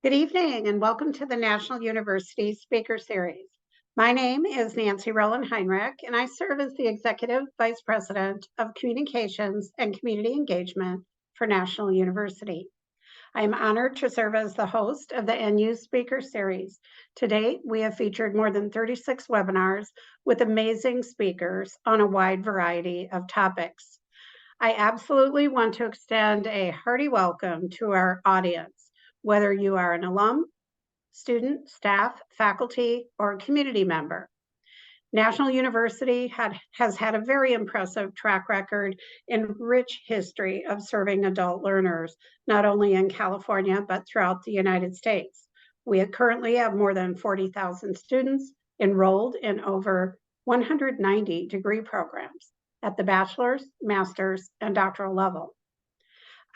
Good evening and welcome to the National University Speaker Series. My name is Nancy Rohland Heinrich and I serve as the Executive Vice President of Communications and Community Engagement for National University. I am honored to serve as the host of the NU Speaker Series. To date, we have featured more than 36 webinars with amazing speakers on a wide variety of topics. I absolutely want to extend a hearty welcome to our audience, whether you are an alum, student, staff, faculty, or community member. National University has had a very impressive track record and rich history of serving adult learners, not only in California, but throughout the United States. We currently have more than 40,000 students enrolled in over 190 degree programs at the bachelor's, master's, and doctoral level.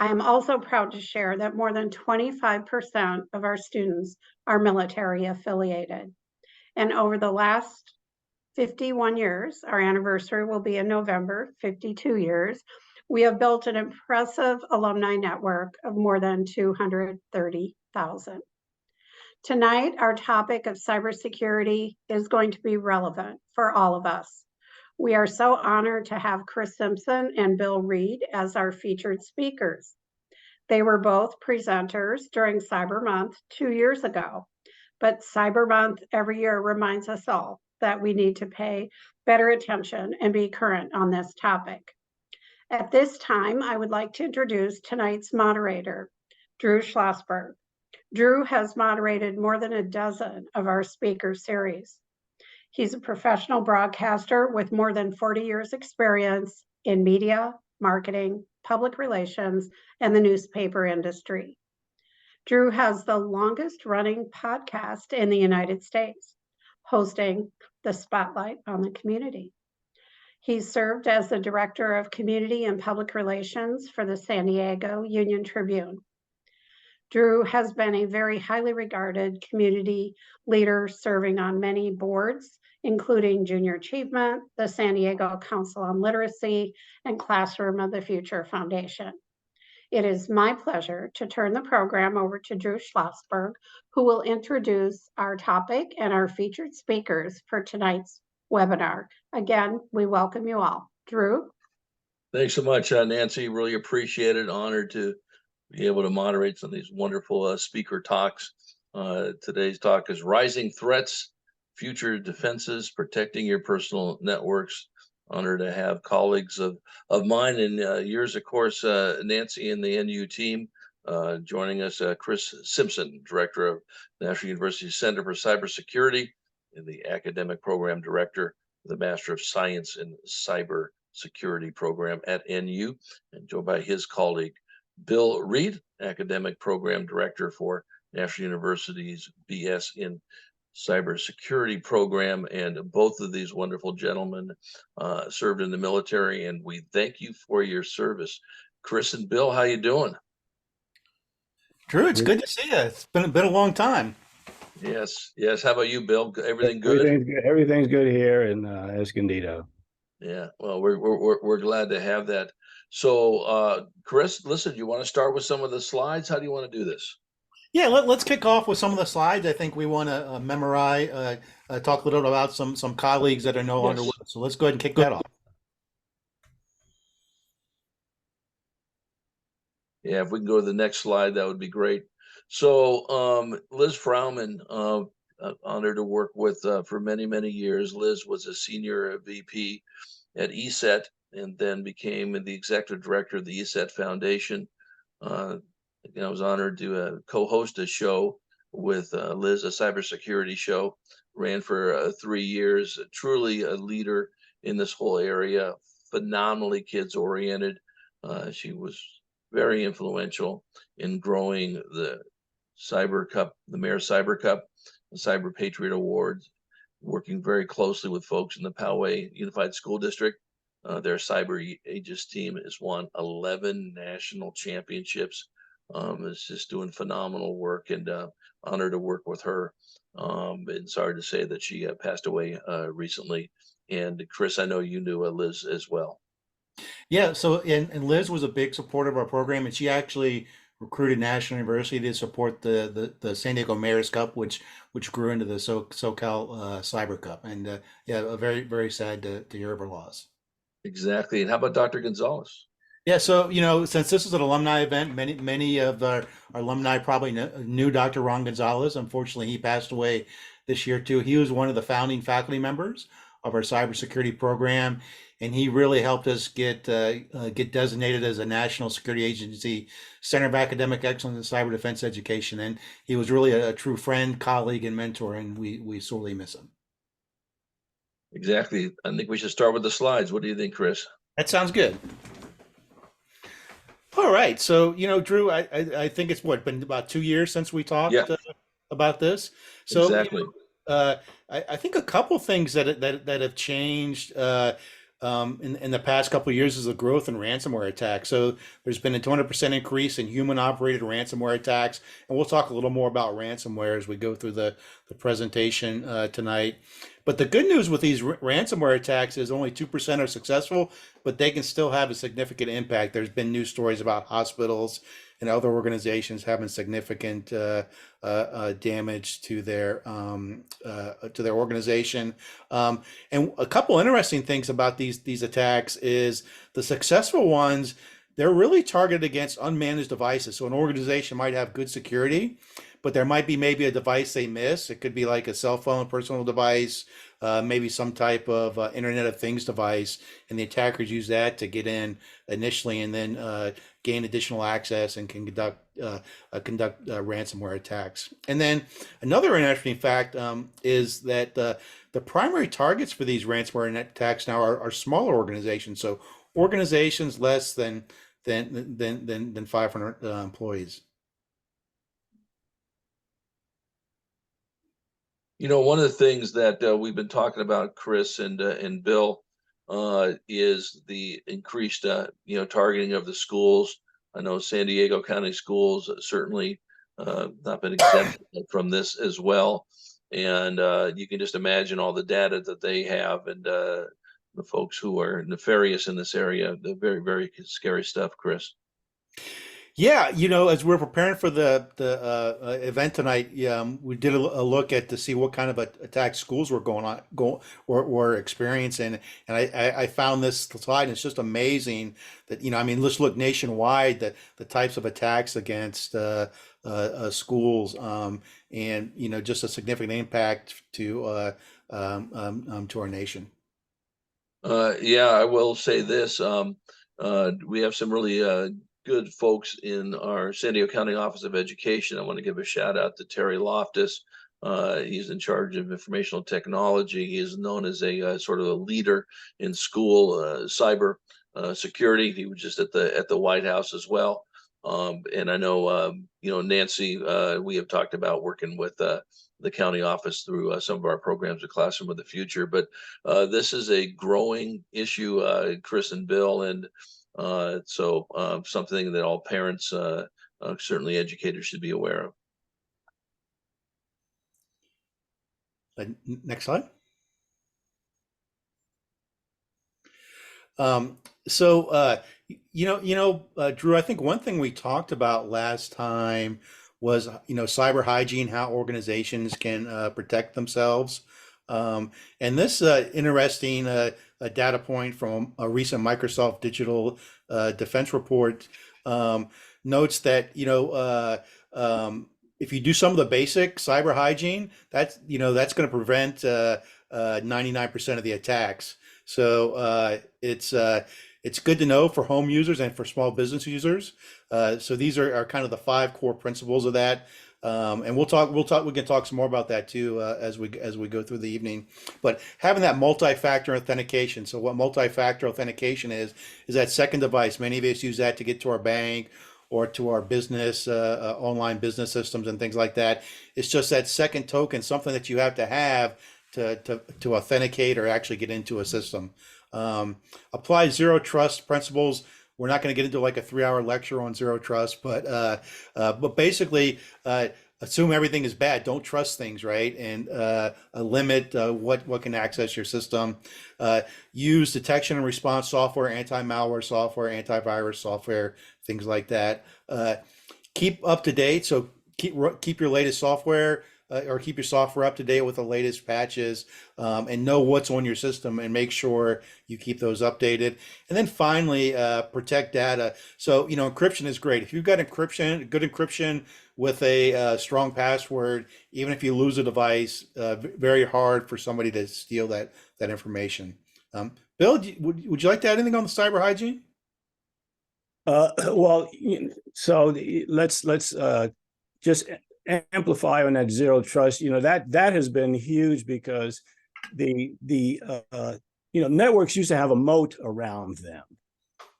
I am also proud to share that more than 25% of our students are military affiliated. And over the last 51 years, our anniversary will be in November, 52 years, we have built an impressive alumni network of more than 230,000. Tonight, our topic of cybersecurity is going to be relevant for all of us. We are so honored to have Chris Simpson and Bill Reid as our featured speakers. They were both presenters during Cyber Month 2 years ago, but Cyber Month every year reminds us all that we need to pay better attention and be current on this topic. At this time, I would like to introduce tonight's moderator, Drew Schlossberg. Drew has moderated more than a dozen of our speaker series. He's a professional broadcaster with more than 40 years experience in media, marketing, public relations, and the newspaper industry. Drew has the longest running podcast in the United States, hosting the Spotlight on the Community. He served as the Director of Community and Public Relations for the San Diego Union Tribune. Drew has been a very highly regarded community leader serving on many boards, including Junior Achievement, the San Diego Council on Literacy, and Classroom of the Future Foundation. It is my pleasure to turn the program over to Drew Schlossberg, who will introduce our topic and our featured speakers for tonight's webinar. Again, we welcome you all. Drew? Thanks so much, Nancy. Really appreciate it. Honored to be able to moderate some of these wonderful speaker talks. Today's talk is Rising Threats, Future Defenses, Protecting Your Personal Networks. Honored to have colleagues of mine and yours, of course, Nancy and the NU team. Joining us, Chris Simpson, Director of National University Center for Cybersecurity and the Academic Program Director of the Master of Science in Cybersecurity program at NU, and joined by his colleague, Bill Reid, Academic Program Director for National University's BS in Cybersecurity program. And both of these wonderful gentlemen served in the military, and we thank you for your service. Chris and Bill, how you doing? Drew, it's good to see you. It's been a long time. Yes. How about you, Bill? Everything good? Everything's good here in Escondido. Yeah, well, we're glad to have that. So, Chris, listen, you want to start with some of the slides? How do you want to do this? Yeah, let's kick off with some of the slides. I think we want to memorize, talk a little bit about some colleagues that are no longer with us. So let's go ahead and kick that off. Yeah, if we can go to the next slide, that would be great. So, Liz Frauman, honored to work with for many, many years. Liz was a senior VP at ESET and then became the executive director of the ESET Foundation. Again, I was honored to co-host a show with Liz, a cybersecurity show, ran for 3 years, truly a leader in this whole area, phenomenally kids-oriented. She was very influential in growing the Cyber Cup, the Mayor Cyber Cup, the Cyber Patriot Awards, working very closely with folks in the Poway Unified School District. Their Cyber Aegis team has won 11 national championships. Is just doing phenomenal work, and honored to work with her. And sorry to say that she passed away recently. And Chris, I know you knew Liz as well. Yeah, so and Liz was a big supporter of our program, and she actually recruited National University to support the San Diego Mayor's Cup, which grew into the SoCal Cyber Cup. And yeah, very, very sad to hear of her loss. Exactly. And how about Dr. Gonzalez? Yeah, so since this is an alumni event, many of our alumni probably knew Dr. Ron Gonzalez. Unfortunately, he passed away this year too. He was one of the founding faculty members of our cybersecurity program, and he really helped us get designated as a National Security Agency Center of Academic Excellence in Cyber Defense Education. And he was really a true friend, colleague, and mentor, and we sorely miss him. Exactly. I think we should start with the slides. What do you think, Chris? That sounds good. All right. So, Drew, I think it's been about 2 years since we talked Yeah, about this. So, exactly. I think a couple things that have changed in the past couple of years is the growth in ransomware attacks. So there's been a 200% increase in human operated ransomware attacks, and we'll talk a little more about ransomware as we go through the presentation tonight. But the good news with these ransomware attacks is only 2% are successful, but they can still have a significant impact. There's been news stories about hospitals and other organizations having significant damage to their organization. And a couple interesting things about these attacks is the successful ones. They're really targeted against unmanaged devices. So an organization might have good security, but there might be maybe a device they miss. It could be like a cell phone, personal device, maybe some type of Internet of Things device, and the attackers use that to get in initially, and then gain additional access and can conduct ransomware attacks. And then another interesting fact is that the primary targets for these ransomware attacks now are smaller organizations. So organizations less than 500 employees. One of the things that we've been talking about, Chris and Bill, is the increased, targeting of the schools. I know San Diego County schools certainly not been exempt from this as well. And you can just imagine all the data that they have, and the folks who are nefarious in this area. The very, very scary stuff, Chris. Yeah, as we're preparing for the event tonight, we did a look to see what kind of attacks schools were experiencing, and I found this slide, and it's just amazing that let's look nationwide, the types of attacks against schools, and just a significant impact to our nation. Yeah, I will say this. We have some really good folks in our San Diego County Office of Education. I want to give a shout out to Terry Loftus. He's in charge of informational technology. He is known as a sort of a leader in school cyber security. He was just at the White House as well. And I know, Nancy, we have talked about working with the county office through some of our programs, the Classroom of the Future. But this is a growing issue, Chris and Bill, and so something that all parents, certainly educators, should be aware of. Next slide. So, Drew, I think one thing we talked about last time was, cyber hygiene, how organizations can protect themselves. And this interesting data point from a recent Microsoft Digital Defense report notes that, if you do some of the basic cyber hygiene, that's going to prevent 99% of the attacks. So it's good to know for home users and for small business users. So these are kind of the 5 core principles of that. And we can talk some more about that too as we go through the evening. But having that multi-factor authentication. So what multi-factor authentication is that second device. Many of us use that to get to our bank or to our business, online business systems and things like that. It's just that second token, something that you have to authenticate or actually get into a system. Apply zero trust principles. We're not going to get into like a 3-hour lecture on zero trust, but basically, assume everything is bad. Don't trust things, right? And limit what can access your system. Use detection and response software, anti-malware software, antivirus software, things like that. keep up to date. So keep your latest software or keep your software up to date with the latest patches, and know what's on your system and make sure you keep those updated. And then finally, protect data. So encryption is great. If you've got encryption, good encryption with a strong password, even if you lose a device, very hard for somebody to steal that information. Bill, would you like to add anything on the cyber hygiene? Well, so let's just amplify on that zero trust. That has been huge because the networks used to have a moat around them,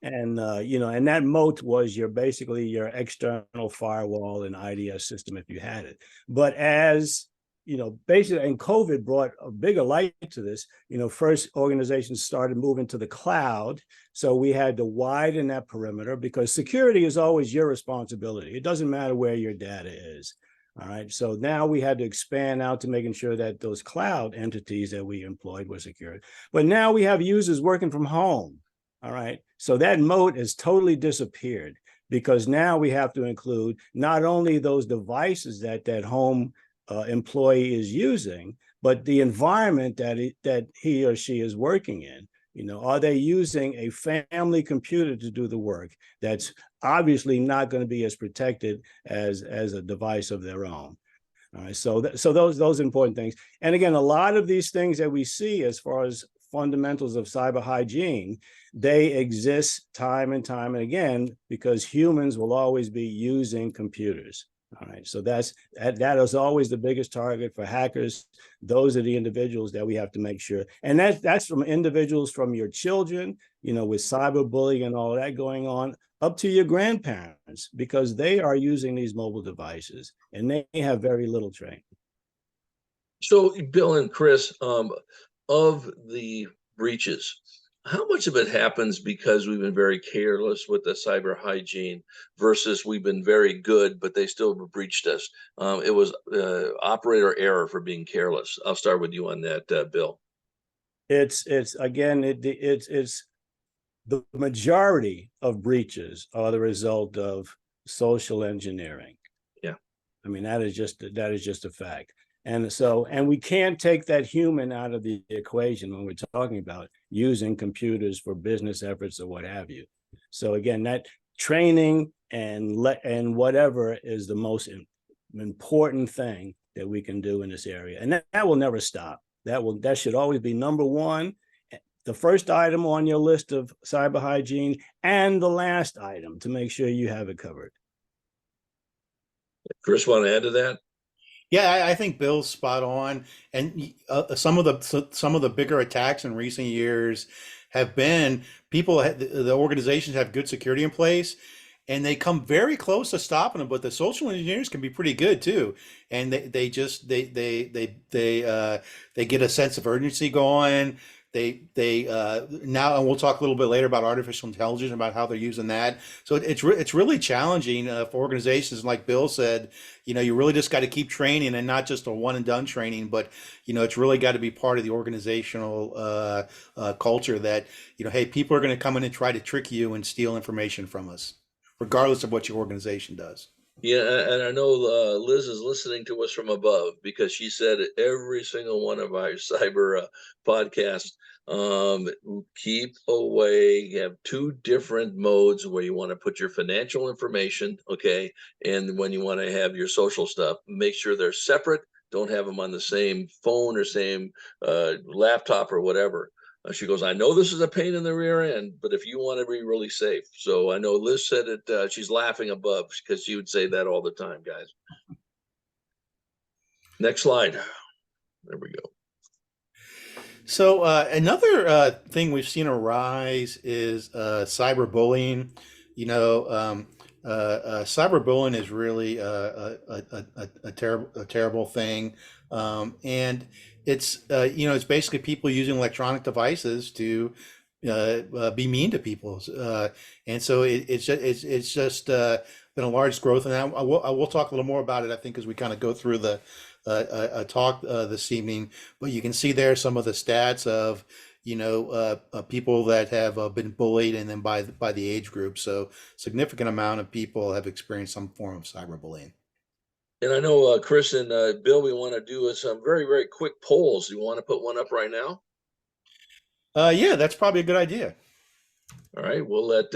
and and that moat was basically your external firewall and IDS system if you had it. But as basically, and COVID brought a bigger light to this. First organizations started moving to the cloud. So we had to widen that perimeter because security is always your responsibility. It doesn't matter where your data is. All right. So now we had to expand out to making sure that those cloud entities that we employed were secured. But now we have users working from home. All right. So that moat has totally disappeared because now we have to include not only those devices that home employee is using, but the environment that he or she is working in. Are they using a family computer to do the work? That's obviously not going to be as protected as a device of their own. All right, so those important things. And again, a lot of these things that we see as far as fundamentals of cyber hygiene, they exist time and time and again because humans will always be using computers. All right, so that is always the biggest target for hackers. Those are the individuals that we have to make sure, and that's from individuals from your children, with cyberbullying and all that going on, up to your grandparents, because they are using these mobile devices and they have very little training. So, Bill and Chris, of the breaches, how much of it happens because we've been very careless with the cyber hygiene versus we've been very good, but they still breached us? It was operator error for being careless. I'll start with you on that, Bill. It's the majority of breaches are the result of social engineering. Yeah, I mean that is just a fact. And we can't take that human out of the equation when we're talking about using computers for business efforts or what have you. So again, that training and whatever is the most important thing that we can do in this area, and that will never stop. That should always be number one, the first item on your list of cyber hygiene, and the last item to make sure you have it covered. Chris, want to add to that? Yeah, I think Bill's spot on. And some of the bigger attacks in recent years have been the organizations have good security in place, and they come very close to stopping them. But the social engineers can be pretty good too, and they get a sense of urgency going. Now, and we'll talk a little bit later about artificial intelligence, about how they're using that. So it's really challenging for organizations. Like Bill said, you really just got to keep training, and not just a one and done training, but it's really got to be part of the organizational culture that hey, people are going to come in and try to trick you and steal information from us, regardless of what your organization does. Yeah, and I know Liz is listening to us from above because she said every single one of our cyber podcasts, keep away. You have two different modes where you want to put your financial information, okay, and when you want to have your social stuff, make sure they're separate. Don't have them on the same phone or same laptop or whatever. She goes, I know this is a pain in the rear end, but if you want to be really safe. So I know Liz said it, she's laughing above because she would say that all the time, guys. Next slide. There we go. So another thing we've seen arise is cyberbullying. Cyberbullying is really a terrible thing, and it's basically people using electronic devices to be mean to people, and so it's just been a large growth, and I will talk a little more about it, I think, as we kind of go through the talk this evening. But you can see there some of the stats of people that have been bullied, and then by the age group. So significant amount of people have experienced some form of cyberbullying. And I know Chris and Bill, we want to do some very, very quick polls. You want to put one up right now? Yeah, that's probably a good idea. All right, we'll let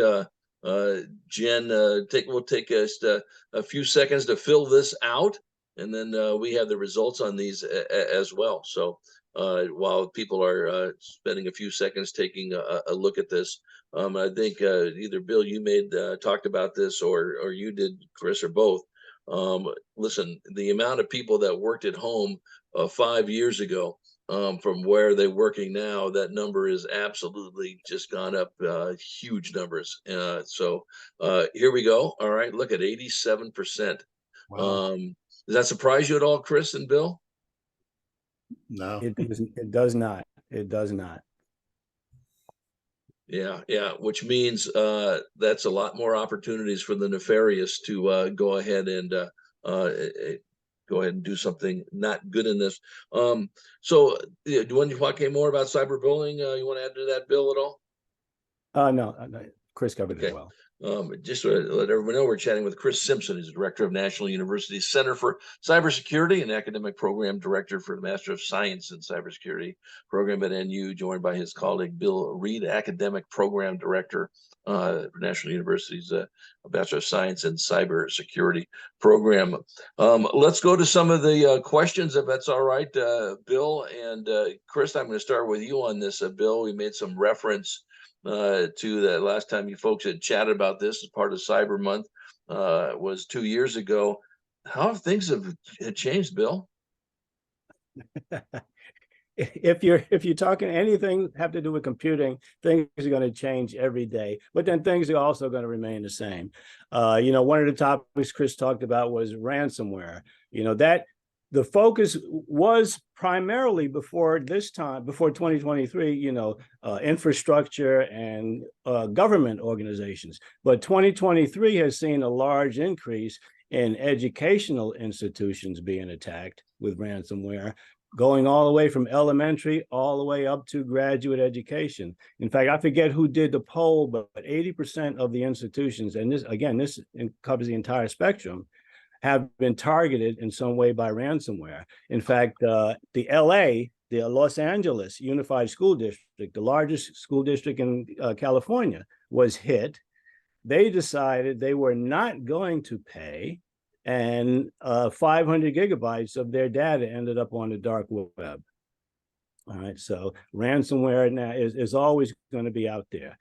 Jen we'll take just a few seconds to fill this out, and then we have the results on these as well. So while people are spending a few seconds taking a look at this, I think either Bill, you talked about this, or you did, Chris, or both. Listen, the amount of people that worked at home 5 years ago, from where they're working now, that number is absolutely just gone up, huge numbers. So here we go. All right, look at 87%. Wow. Does that surprise you at all, Chris and Bill? No. It does not. It does not. Yeah, which means that's a lot more opportunities for the nefarious to go ahead and do something not good in this. So do you want to talk more about cyberbullying? You want to add to that, Bill, at all? No, Chris covered it well. Just to let everyone know, we're chatting with Chris Simpson, who's Director of National University's Center for Cybersecurity and Academic Program Director for the Master of Science in Cybersecurity program at NU, joined by his colleague Bill Reid, Academic Program Director for National University's Bachelor of Science in Cybersecurity program. Let's go to some of the questions, if that's all right, Bill and Chris. I'm going to start with you on this, Bill. We made some reference to the last time you folks had chatted about this as part of Cyber Month, was 2 years ago. How have things had changed, Bill? If you're talking anything have to do with computing, things are going to change every day, but then things are also going to remain the same. One of the topics Chris talked about was ransomware. That the focus was primarily before 2023, infrastructure and government organizations. But 2023 has seen a large increase in educational institutions being attacked with ransomware, going all the way from elementary all the way up to graduate education. In fact, I forget who did the poll, but 80% of the institutions, and this covers the entire spectrum, have been targeted in some way by ransomware. In fact, the Los Angeles Unified School District, the largest school district in California, was hit. They decided they were not going to pay, and 500 gigabytes of their data ended up on the dark web. All right, so ransomware now is always going to be out there.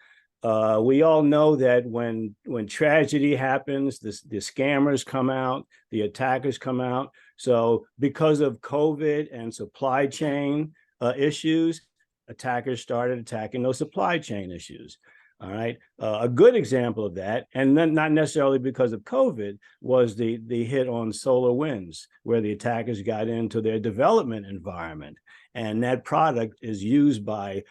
We all know that when tragedy happens, the scammers come out, the attackers come out. So because of COVID and supply chain issues, attackers started attacking those supply chain issues. All right. A good example of that, and then not necessarily because of COVID, was the hit on SolarWinds, where the attackers got into their development environment, and that product is used by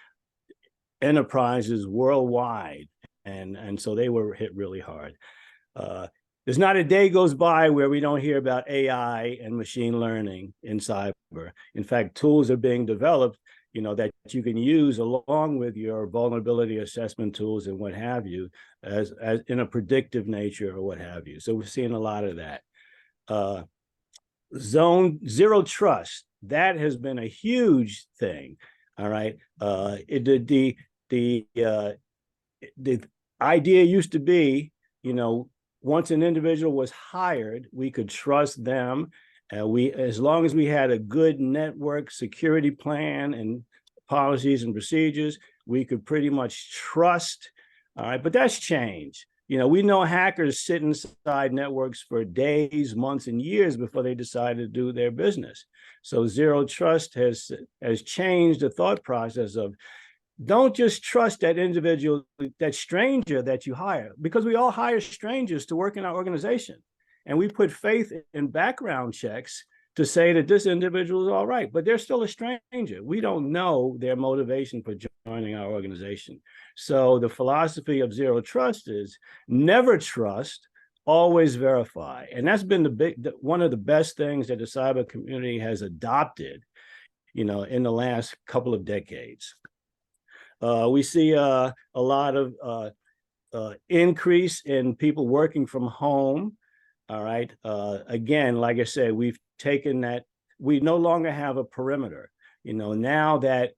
enterprises worldwide, and so they were hit really hard. There's not a day goes by where we don't hear about AI and machine learning in cyber. In fact, tools are being developed, that you can use along with your vulnerability assessment tools and what have you, as in a predictive nature or what have you. So we're seeing a lot of that. Zero trust, that has been a huge thing. All right. The idea used to be, once an individual was hired, we could trust them. As long as we had a good network security plan and policies and procedures, we could pretty much trust. All right, but that's changed. We know hackers sit inside networks for days, months, and years before they decide to do their business. So zero trust has changed the thought process of, don't just trust that individual, that stranger that you hire, because we all hire strangers to work in our organization. And we put faith in background checks to say that this individual is all right, but they're still a stranger. We don't know their motivation for joining our organization. So the philosophy of zero trust is never trust, always verify. And that's been one of the best things that the cyber community has adopted, in the last couple of decades. We see a lot of increase in people working from home. All right. Again, like I said, we've taken that. We no longer have a perimeter. Now that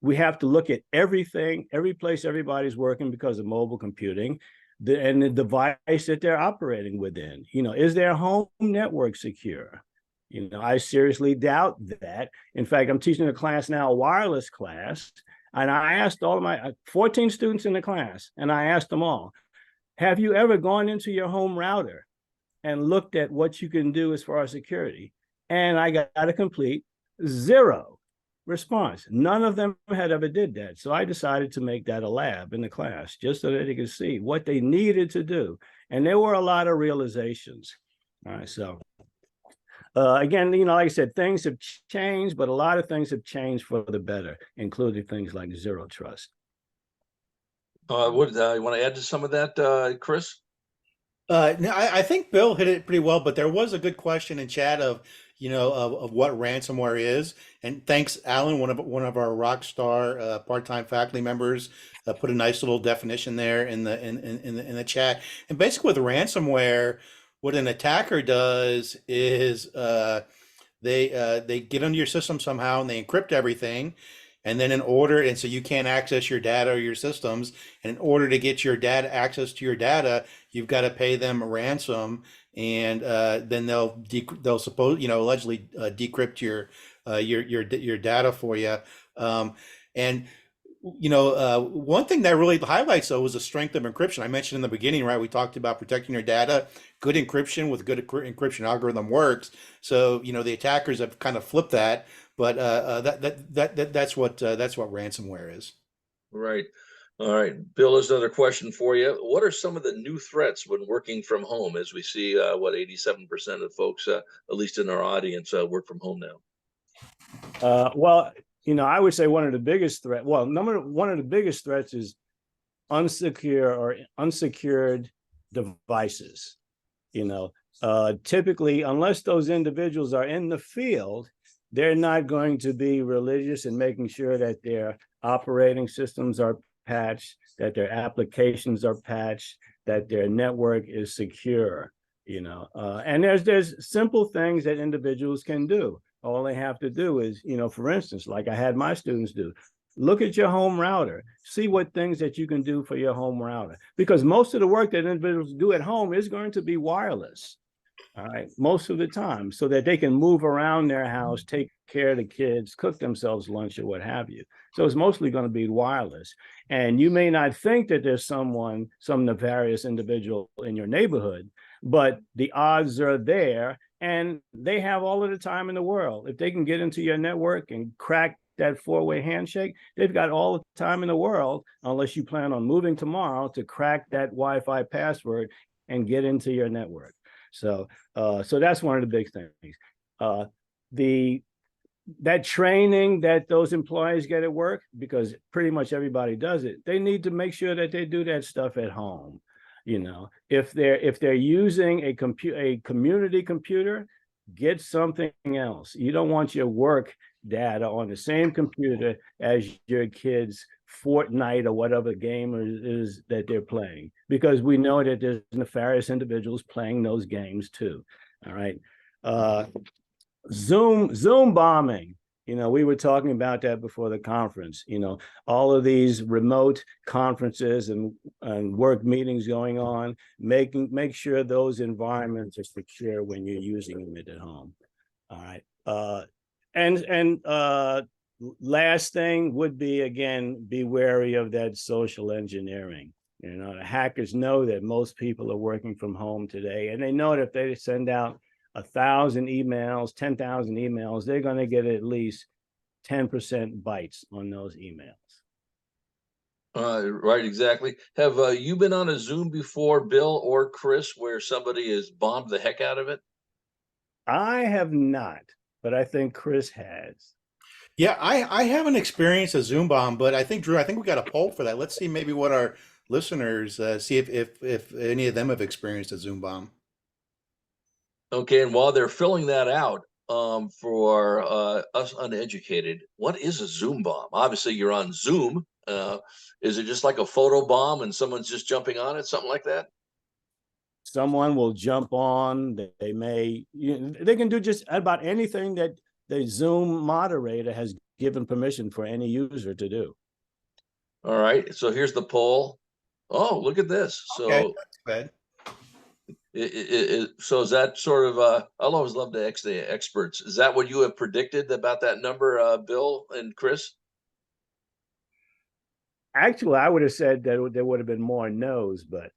we have to look at everything, every place everybody's working because of mobile computing, and the device that they're operating within. Is their home network secure? I seriously doubt that. In fact, I'm teaching a class now, a wireless class, and I asked all of my 14 students in the class, and I asked them all, have you ever gone into your home router and looked at what you can do as far as security? And I got a complete 0 response. None of them had ever did that. So I decided to make that a lab in the class just so that they could see what they needed to do. And there were a lot of realizations. All right, so again, like I said, things have changed, but a lot of things have changed for the better, including things like zero trust. What you want to add to some of that, Chris? No, I think Bill hit it pretty well, but there was a good question in chat of what ransomware is, and thanks, Alan, one of our rock star part-time faculty members, put a nice little definition there in the chat. And basically, with ransomware, what an attacker does is they get into your system somehow and they encrypt everything. And then and so you can't access your data or your systems. And in order to get your data access to your data, you've got to pay them a ransom, and then they'll allegedly decrypt your data for you. And one thing that really highlights though was the strength of encryption. I mentioned in the beginning, right? We talked about protecting your data. Good encryption with good encryption algorithm works. So the attackers have kind of flipped that. But that's what ransomware is. Right. All right, Bill, there's another question for you. What are some of the new threats when working from home, as we see 87% of folks, at least in our audience, work from home now? Well, I would say one of the biggest threats. Well, one of the biggest threats is unsecure or unsecured devices. Typically, unless those individuals are in the field, they're not going to be religious in making sure that their operating systems are patched, that their applications are patched, that their network is secure. And there's simple things that individuals can do. All they have to do is, for instance, like I had my students do, look at your home router, see what things that you can do for your home router, because most of the work that individuals do at home is going to be wireless. All right, most of the time, so that they can move around their house, take care of the kids, cook themselves lunch or what have you. So it's mostly going to be wireless. And you may not think that there's some nefarious individual in your neighborhood, but the odds are there, and they have all of the time in the world. If they can get into your network and crack that four-way handshake, they've got all the time in the world, unless you plan on moving tomorrow, to crack that Wi-Fi password and get into your network. So that's one of the big things. That training that those employees get at work, because pretty much everybody does it, they need to make sure that they do that stuff at home. If they're using a community computer, get something else. You don't want your work data on the same computer as your kids' Fortnite or whatever game is that they're playing, because we know that there's nefarious individuals playing those games too. All right. Zoom bombing. We were talking about that before the conference. All of these remote conferences and work meetings going on, make sure those environments are secure when you're using them at home. All right. And last thing would be, again, be wary of that social engineering. The hackers know that most people are working from home today, and they know that if they send out 1,000 emails, 10,000 emails, they're going to get at least 10% bites on those emails. Right, exactly. Have you been on a Zoom before, Bill or Chris, where somebody has bombed the heck out of it? I have not, but I think Chris has. Yeah, I haven't experienced a Zoom bomb, but I think, Drew, we got a poll for that. Let's see maybe what our listeners see if any of them have experienced a Zoom bomb. Okay, and while they're filling that out, for us uneducated, what is a Zoom bomb? Obviously, you're on Zoom. Is it just like a photo bomb and someone's just jumping on it, something like that? Someone will jump on. They may, they can do just about anything that the Zoom moderator has given permission for any user to do. All right. So here's the poll. Oh, look at this. Okay, So that's good. so is that sort of I'll always love to ask the experts. Is that what you have predicted about that number, Bill and Chris? Actually, I would have said that there would have been more no's, but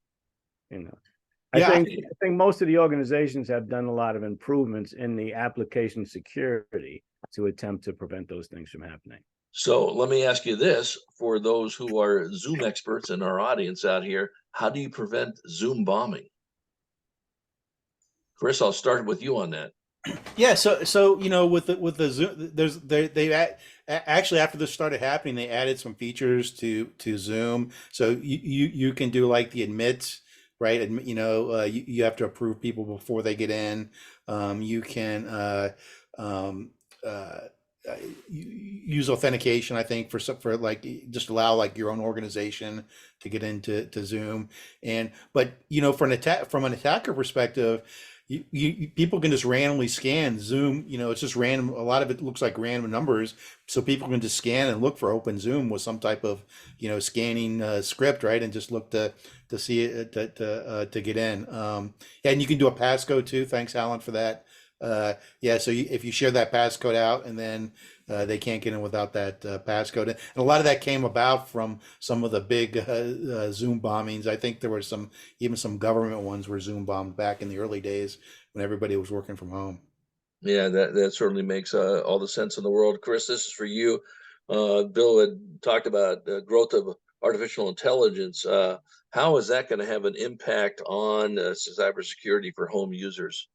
I Yeah, think most of the organizations have done a lot of improvements in the application security to attempt to prevent those things from happening. So let me ask you this, for those who are Zoom experts in our audience out here, how do you prevent Zoom bombing? Chris, I'll start with you on that. yeah. So with the Zoom, actually, after this started happening, they added some features to Zoom. So you can do like the admit, right? You have to approve people before they get in. You can use authentication, I think, for like just allow like your own organization to get into Zoom. But from an attacker perspective, people can just randomly scan Zoom. It's just random. A lot of it looks like random numbers, so people can just scan and look for open Zoom with some type of scanning script, right? And just look to see it to get in. Yeah, and you can do a passcode too. Thanks, Alan, for that. Yeah, so if you share that passcode out, and then they can't get in without that passcode. And a lot of that came about from some of the big Zoom bombings. I think there were even some government ones were Zoom bombed back in the early days when everybody was working from home. Yeah, that certainly makes all the sense in the world. Chris, this is for you. Bill had talked about growth of artificial intelligence. How is that going to have an impact on cybersecurity for home users?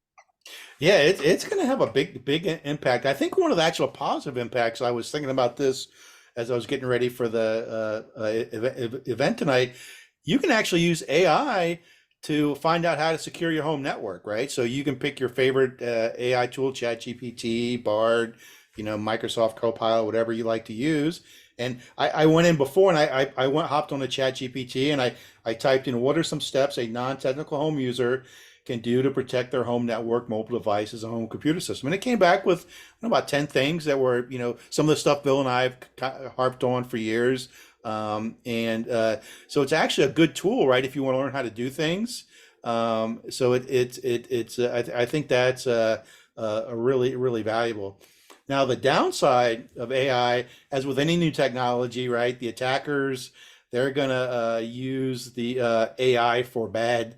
Yeah, it's going to have a big impact. I think one of the actual positive impacts, I was thinking about this as I was getting ready for the event tonight. You can actually use AI to find out how to secure your home network, right? So you can pick your favorite AI tool, ChatGPT, Bard, Microsoft Copilot, whatever you like to use. And I went in before and hopped on the ChatGPT and I typed in, what are some steps a non-technical home user can do to protect their home network, mobile devices, and home computer system. And it came back with about 10 things that were, some of the stuff Bill and I have harped on for years. So it's actually a good tool, right? If you want to learn how to do things. So I think that's a really, really valuable. Now, the downside of AI, as with any new technology, right? The attackers, they're gonna use the AI for bad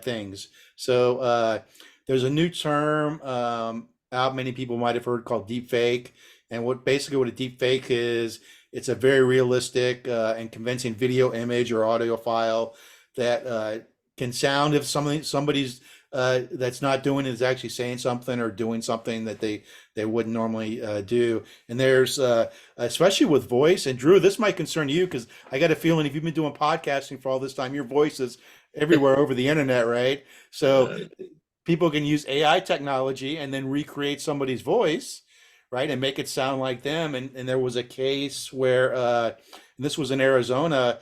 things. So there's a new term out many people might have heard called deep fake. And what a deep fake is, it's a very realistic and convincing video, image, or audio file that can sound if somebody's that's not doing it is actually saying something or doing something that they wouldn't normally do. And there's especially with voice, and Drew, this might concern you because I got a feeling if you've been doing podcasting for all this time, your voice is everywhere over the internet, right? So people can use AI technology and then recreate somebody's voice, right, and make it sound like them. And there was a case where this was in Arizona.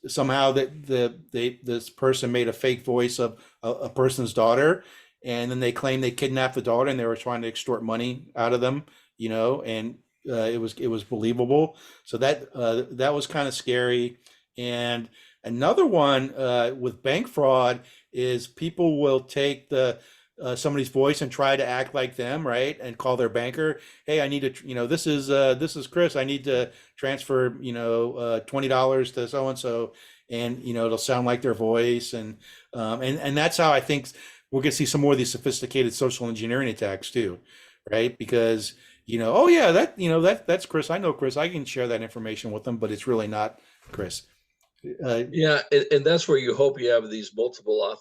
Somehow this person made a fake voice of a person's daughter, and then they claimed they kidnapped the daughter and they were trying to extort money out of them, and it was believable. So that was kind of scary. And another one with bank fraud is people will take somebody's voice and try to act like them, right? And call their banker, hey, I need to, this is Chris. I need to transfer, $20 to so and so, and it'll sound like their voice, and that's how I think we're gonna see some more of these sophisticated social engineering attacks too, right? Because oh yeah, that's Chris. I know Chris. I can share that information with them, but it's really not Chris. Yeah, and that's where you hope you have these multiple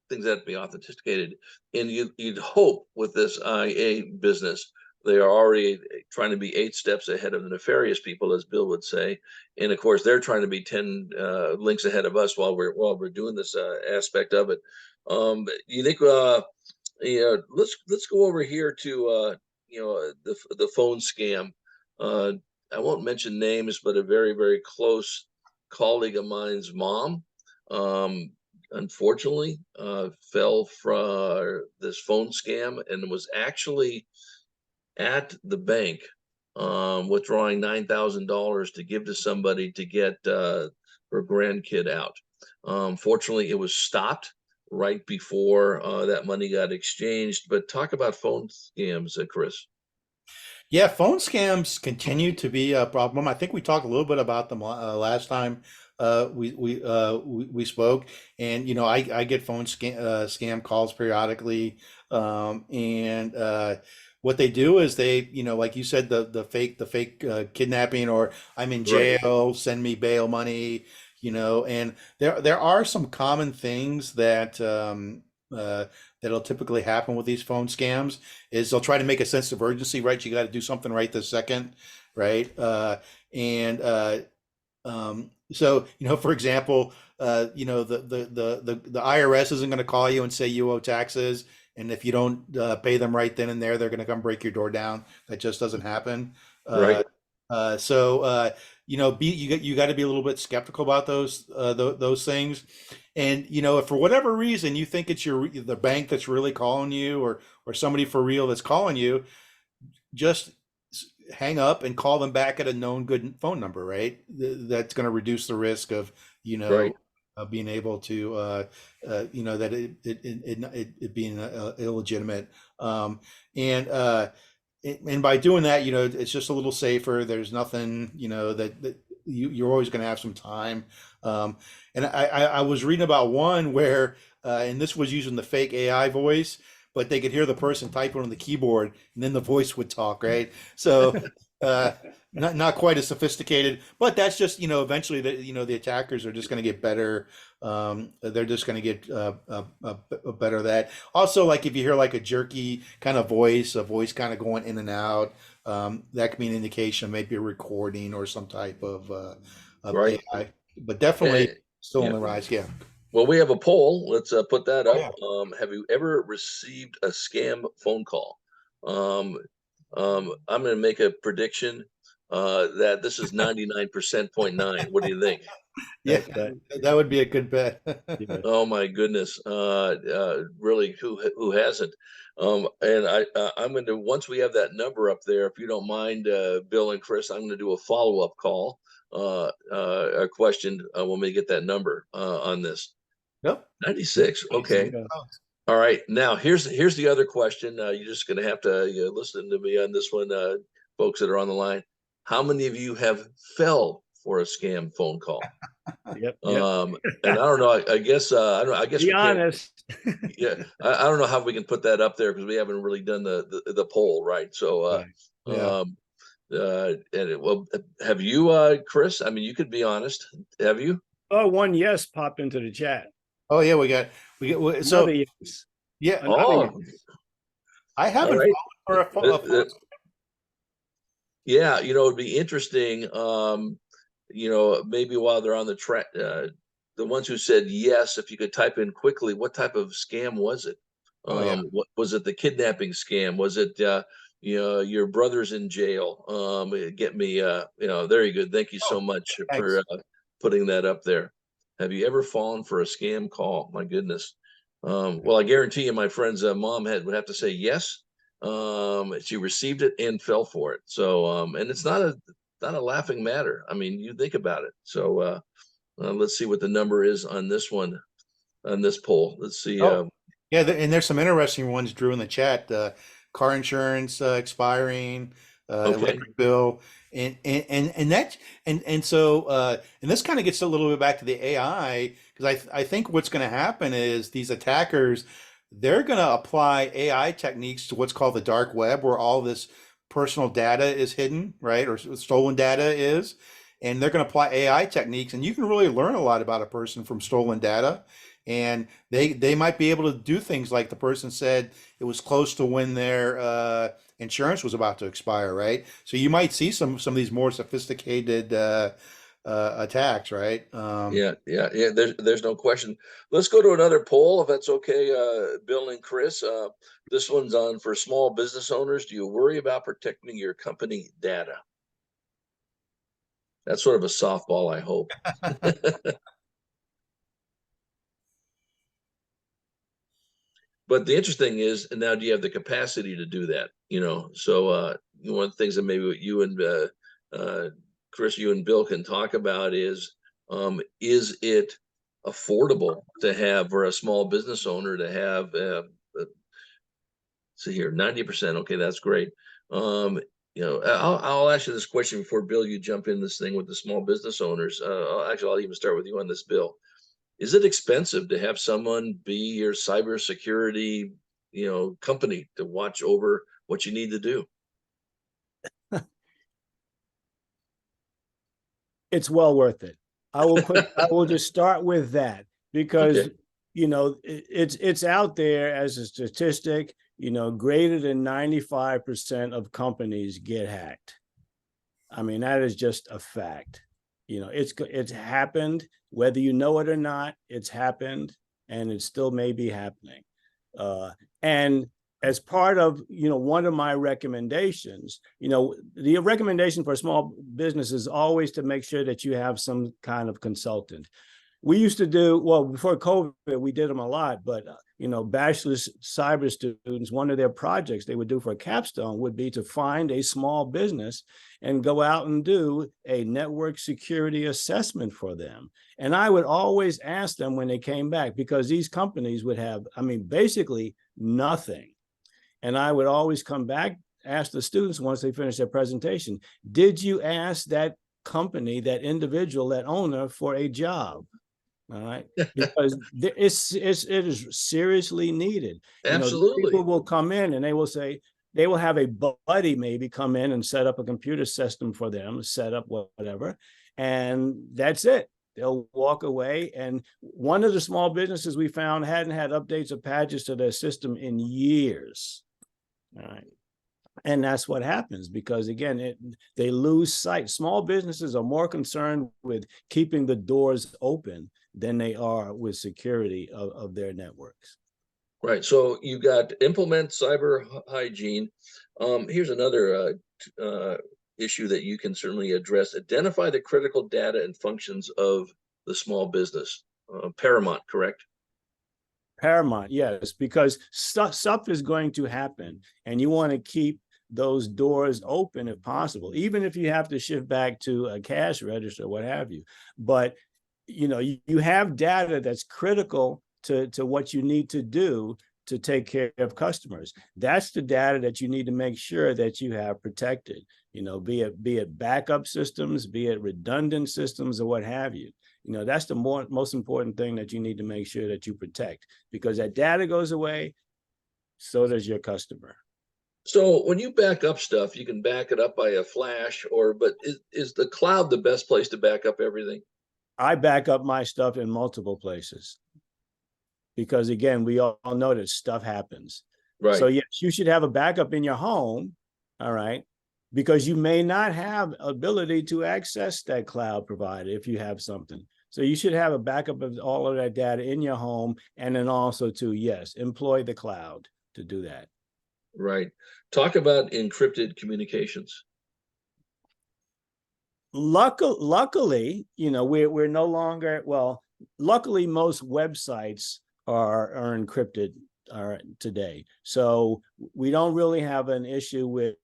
things that be authenticated. And you'd hope with this IA business, they are already trying to be 8 steps ahead of the nefarious people, as Bill would say. And of course, they're trying to be 10 links ahead of us while we're doing this aspect of it. You think Yeah, let's go over here to the phone scam. Uh, I won't mention names, but a very close colleague of mine's mom, um, unfortunately, fell for this phone scam and was actually at the bank, withdrawing $9,000 to give to somebody to get her grandkid out. Fortunately, it was stopped right before that money got exchanged. But talk about phone scams, Chris. Yeah, phone scams continue to be a problem. I think we talked a little bit about them last time we spoke, and I get phone scam calls periodically, and what they do is they like you said the fake kidnapping, or I'm in Right, jail, send me bail money, and there are some common things uh, that'll typically happen with these phone scams is they'll try to make a sense of urgency, right? You got to do something right this second, right? And so, for example, the IRS isn't going to call you and say you owe taxes, and if you don't pay them right then and there, they're going to come break your door down. That just doesn't happen. right, Uh, so you got to be a little bit skeptical about those things, and if for whatever reason you think it's the bank that's really calling you, or somebody for real that's calling you, just hang up and call them back at a known good phone number, right? That's going to reduce the risk of, right, being able to, that it being illegitimate. And, and by doing that, it's just a little safer. There's nothing, that you're always going to have some time. Um, and I was reading about one where, and this was using the fake AI voice, but they could hear the person typing on the keyboard, and then the voice would talk, right? So, uh, not quite as sophisticated, but that's just, eventually the attackers are just going to get better. They're just going to get better at that. Also, like if you hear like a jerky kind of voice, a voice kind of going in and out, that could be an indication of maybe a recording or some type of right. AI. But definitely And, still on yeah. the rise. Yeah. Well, we have a poll. Let's put that Oh up. yeah. Have you ever received a scam phone call? Um, I'm going to make a prediction that this is 99.9. What do you think? Yeah, That, that would be a good bet. yeah. Oh my goodness. Really, who hasn't? And I'm going to, once we have that number up there, if you don't mind, Bill and Chris, I'm going to do a follow-up call, a question when we get that number on this. Nope. 96. Okay. Yeah. All right. Now here's the other question. You're just going to have to listen to me on this one, folks that are on the line. How many of you have fell for a scam phone call? Yep. And I don't know. I guess I don't. I guess Be we can't. honest. Yeah, I don't know how we can put that up there because we haven't really done the poll, right? So, Right. Yeah. well, have you, Chris? I mean, you could be honest. Have you? Oh, one yes popped into the chat. Oh yeah, so Another yes. yeah, Another Oh, yes. I all haven't right. fallen for Uh, uh, Yeah, it'd be interesting. Maybe while they're on the track, the ones who said yes, if you could type in quickly, what type of scam was it? oh yeah, What was it? The kidnapping scam? Was it, your brother's in jail? Get me, there you go. Thank you oh so much for thanks. putting that up there. Have you ever fallen for a scam call? My goodness. Well, I guarantee you, my friend's mom would have to say yes. She received it and fell for it. So, and it's not a laughing matter. I mean, you think about it. So, let's see what the number is on this one, on this poll. Let's see. Oh yeah, and there's some interesting ones, Drew, in the chat. Car insurance expiring, Okay. electric bill, and that and so and this kind of gets a little bit back to the AI, because I think what's going to happen is these attackers, they're going to apply AI techniques to what's called the dark web, where all this personal data is hidden, right, or stolen data is, and they're going to apply AI techniques, and you can really learn a lot about a person from stolen data. And they might be able to do things like the person said it was close to when their insurance was about to expire, right? So you might see some of these more sophisticated attacks, right? Yeah. There's no question. Let's go to another poll, if that's okay, Bill and Chris. This one's on for small business owners. Do you worry about protecting your company data? That's sort of a softball, I hope. But the interesting is, and now do you have the capacity to do that? So one of the things that maybe you and Chris, you and Bill can talk about is it affordable to have, for a small business owner to have, see here, 90%. Okay, that's great. I'll ask you this question before, Bill, you jump in this thing with the small business owners. I'll even start with you on this, Bill. Is it expensive to have someone be your cybersecurity, company to watch over what you need to do? It's well worth it. I will just start with that because, Okay. it's out there as a statistic, greater than 95% of companies get hacked. I mean, that is just a fact. It's happened, whether you know it or not, it's happened, and it still may be happening. And as part of, one of my recommendations, the recommendation for a small business is always to make sure that you have some kind of consultant. We used to do, well, before COVID, we did them a lot, but, bachelor's cyber students, one of their projects they would do for a capstone would be to find a small business and go out and do a network security assessment for them. And I would always ask them when they came back, because these companies would have, basically nothing. And I would always come back, ask the students once they finish their presentation, did you ask that company, that individual, that owner for a job? All right, because it is seriously needed. Absolutely. People will come in and they will say, they will have a buddy maybe come in and set up a computer system for them, set up whatever, and that's it. They'll walk away. And one of the small businesses we found hadn't had updates or patches to their system in years. All right. And that's what happens because, again, they lose sight. Small businesses are more concerned with keeping the doors open than they are with security of their networks. Right. So you got implement cyber hygiene. Here's another issue that you can certainly address. Identify the critical data and functions of the small business. Paramount, correct? Paramount, yes, because stuff is going to happen and you want to keep those doors open if possible, even if you have to shift back to a cash register, what have you. But, you have data that's critical to what you need to do to take care of customers. That's the data that you need to make sure that you have protected, be it backup systems, be it redundant systems or what have you. That's the most important thing that you need to make sure that you protect, because that data goes away, so does your customer. So when you back up stuff, you can back it up by a flash, but is the cloud the best place to back up everything? I back up my stuff in multiple places because, again, we all know that stuff happens. Right. So yes, you should have a backup in your home, all right, because you may not have ability to access that cloud provider if you have something. So you should have a backup of all of that data in your home, and then also to, yes, employ the cloud to do that. Right. Talk about encrypted communications. Luckily, we're no longer, well, luckily most websites are encrypted today. So we don't really have an issue with,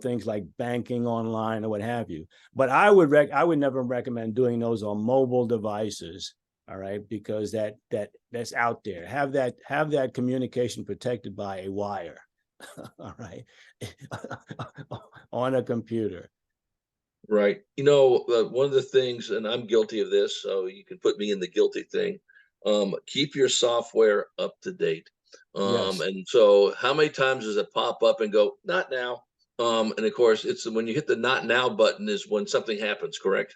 things like banking online or what have you. But I would never recommend doing those on mobile devices. All right, because that's out there. Have that communication protected by a wire. All right, on a computer. Right. One of the things, and I'm guilty of this, so you can put me in the guilty thing. Keep your software up to date. Yes. And so how many times does it pop up and go, not now? And of course, it's when you hit the not now button is when something happens, correct?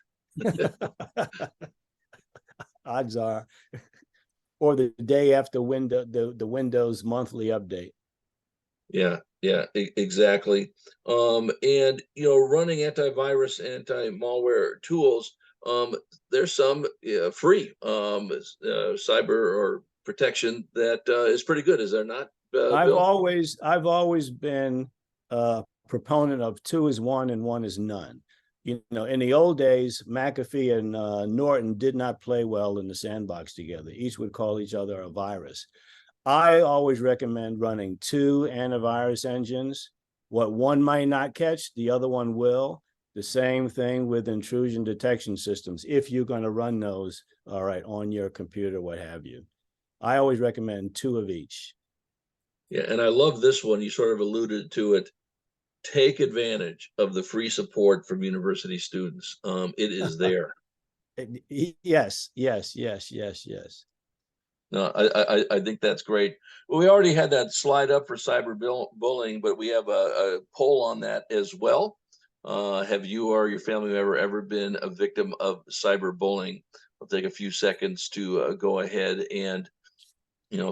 Odds are, or the day after the Windows monthly update. Yeah, exactly. And running antivirus, anti-malware tools there's some free cyber or protection that is pretty good. Is there not, I've Bill? always been a proponent of 2 is 1 and 1 is none. You know, in the old days, McAfee and Norton did not play well in the sandbox together. Each would call each other a virus. I always recommend running 2 antivirus engines. What one might not catch, the other one will. The same thing with intrusion detection systems. If you're going to run those, all right, on your computer, what have you. I always recommend 2 of each. Yeah, and I love this one. You sort of alluded to it. Take advantage of the free support from university students. It is there. Yes, yes, yes, yes, yes. No, I think that's great. We already had that slide up for cyberbullying, but we have a poll on that as well. Have you or your family member ever been a victim of cyberbullying? I'll take a few seconds to go ahead and